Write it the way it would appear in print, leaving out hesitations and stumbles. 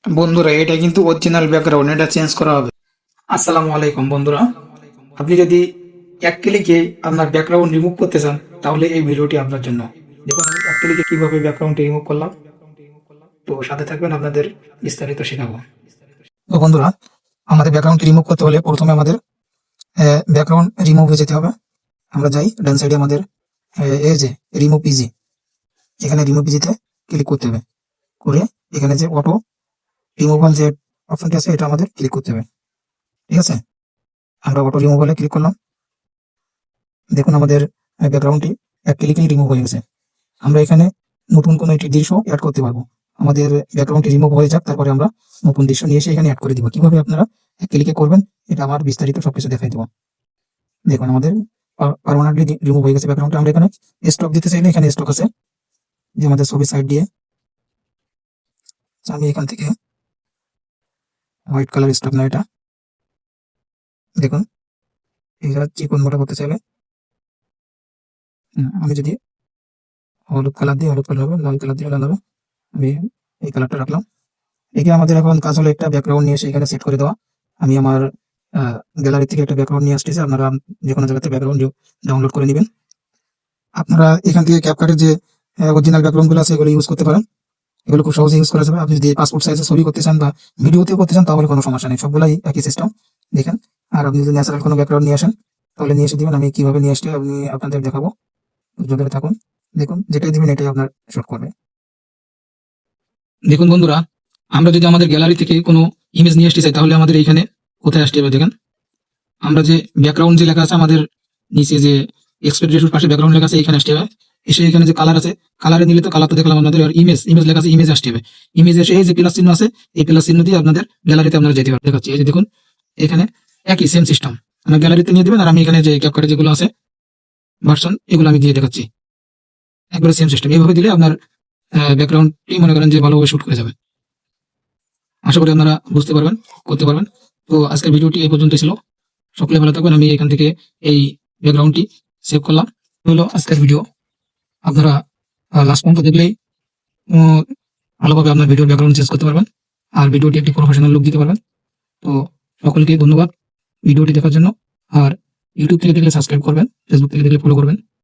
বন্ধুরা, এটা কিন্তু অরিজিনাল ব্যাকগ্রাউন্ড, এটা চেঞ্জ করা হবে। আসসালামু আলাইকুম বন্ধুরা, আপনি যদি এক ক্লিকে আপনার ব্যাকগ্রাউন্ড রিমুভ করতে চান তাহলে এই ভিডিওটি আপনার জন্য। দেখুন আমি এক ক্লিকে কিভাবে ব্যাকগ্রাউন্ড রিমুভ করলাম। তো সাথে থাকবেন, আপনাদের বিস্তারিত শেখাবো। তো বন্ধুরা, আমাদের ব্যাকগ্রাউন্ড রিমুভ করতে হলে প্রথমে আমাদের ব্যাকগ্রাউন্ড রিমুভ হয়ে যেতে হবে। আমরা যাই ডান সাইডে, আমাদের এই যে রিমুভ ইজি, এখানে রিমুভ ইজিতে ক্লিক করতে হবে। করে এখানে যে অটো রিমুভাল যে অপশনটি আছে এটা আমাদের ক্লিক করতে হবে। ঠিক আছে, আমরা অটো রিমুভালে ক্লিক করলাম। দেখুন আমাদের ব্যাকগ্রাউন্ডটি এক ক্লিকেই রিমুভ হয়ে গেছে। আমরা এখানে নতুন কোনো একটি দৃশ্য অ্যাড করতে পারবো। আমাদের ব্যাকগ্রাউন্ডটি রিমুভ হয়ে যাক, তারপরে আমরা নতুন দৃশ্য নিয়ে এসে এখানে অ্যাড করে দিব। কিভাবে আপনারা এক ক্লিকে করবেন এটা আমার বিস্তারিত সবকিছু দেখাই দেবো। দেখুন আমাদের পার্মানেন্টলি রিমুভ হয়ে গেছে ব্যাকগ্রাউন্ডটা। আমরা এখানে স্টক দিতে চাইলে এখানে স্টক আছে, যে আমাদের ছবি সাইড দিয়ে আমি এখান থেকে হোয়াইট কালার স্টক না এটা, দেখুন এটা চিকন মোটা করতে চাইলে আমি যদি হলুদ কালার দিয়ে হলুদ কালার হবে, লাল কালার দিয়ে লাল হবে, আমি এই কালারটা রাখলাম। একে আমাদের এখন কাজ হলো একটা ব্যাকগ্রাউন্ড নিয়ে এসে এখানে সেট করে দেওয়া। আমি আমার গ্যালারি থেকে একটা ব্যাকগ্রাউন্ড নিয়ে আসতেছি, আপনারা যে কোনো জায়গাতে ব্যাকগ্রাউন্ড ডাউনলোড করে নেবেন। আপনারা এখান থেকে ক্যাপকাটের যে অরিজিনাল ব্যাকগ্রাউন্ডগুলো আছে এগুলো ইউজ করতে পারেন। এগুলো খুব সহজে ইউজ করা যাবে। আপনি যদি পাসপোর্ট সাইজে ছবি করতে চান বা ভিডিওতেও করতে চান তাহলে কোনো সমস্যা নেই, সবগুলাই একই সিস্টেম। দেখেন, আর আপনি যদি ন্যাচারাল কোনো ব্যাকগ্রাউন্ড নিয়ে আসেন তাহলে নিয়ে এসে দিবেন। আমি কিভাবে নিয়ে আসতে আপনি আপনাদের দেখাবো, ধরে থাকুন। দেখুন যেটাই দিবেন এটাই আপনার শুট করবে। দেখুন বন্ধুরা, আমরা যদি আমাদের গ্যালারি থেকে কোনো ইমেজ নিয়ে আসতে চাই তাহলে আমাদের এইখানে কোথায় আসতে হবে দেখেন। আমরা যে ব্যাকগ্রাউন্ড যে লেখা আছে আমাদের নিচে যে এক্সপোর্ট রেশোর পাশে ব্যাকগ্রাউন্ড লেখা আছে এখানে আসতে হবে। এসে এখানে যে কালার আছে কালারে নিলে তো কালার তো দেখলাম আপনাদের, আর ইমেজ ইমেজ লেখা আছে ইমেজ আসতে হবে। ইমেজ এসে এই যে প্লাস চিহ্ন আছে এই প্লাস চিহ্ন দিয়ে আপনাদের গ্যালারিতে আপনারা যেতে পারবেন। দেখাচ্ছি, এই যে দেখুন এখানে একই সেম সিস্টেম, আপনার গ্যালারিতে নিয়ে দেবেন। আর আমি এখানে যে ক্যাপকাটে যেগুলো আছে ভার্সন এগুলো আমি দিয়ে দেখাচ্ছি, একবারে সেম সিস্টেম। এইভাবে দিলে আপনার ব্যাকগ্রাউন্ডটি মনে করেন যে ভালোভাবে শুট করে যাবে। আশা করি আপনারা বুঝতে পারবেন, করতে পারবেন। তো আজকের ভিডিওটি এই পর্যন্ত ছিল। সকলে ভালো থাকবেন। আমি এখান থেকে এই ব্যাকগ্রাউন্ডটি সেভ করলাম। হলো আজকের ভিডিও। আপনারা লাস্ট পর্যন্ত দেখলেই ভালোভাবে আপনার ভিডিওর ব্যাকগ্রাউন্ড চেঞ্জ করতে পারবেন আর ভিডিওটি একটি প্রফেশনাল লুক দিতে পারবেন। তো সকলকে ধন্যবাদ ভিডিওটি দেখার জন্য। আর ইউটিউব থেকে দেখলে সাবস্ক্রাইব করবেন, ফেসবুক থেকে দেখলে ফলো করবেন।